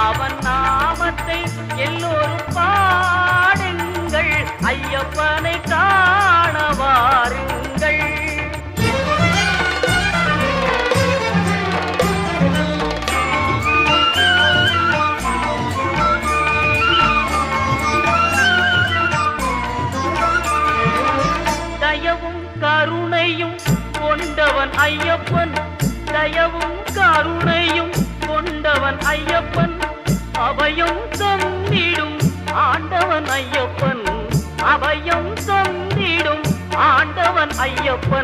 அவன் நாமத்தை எல்லோரும் பாடுங்கள், ஐயப்பனை காண வாருங்கள். தயவும் கருணையும் கொண்டவன் ஐயப்பன், தயவும் கருணையும் கொண்டவன் ஐயப்பன், அபயம் தந்திடும் ஆண்டவன் ஐயப்பன், அபயம் தந்திடும் ஆண்டவன் ஐயப்பன்.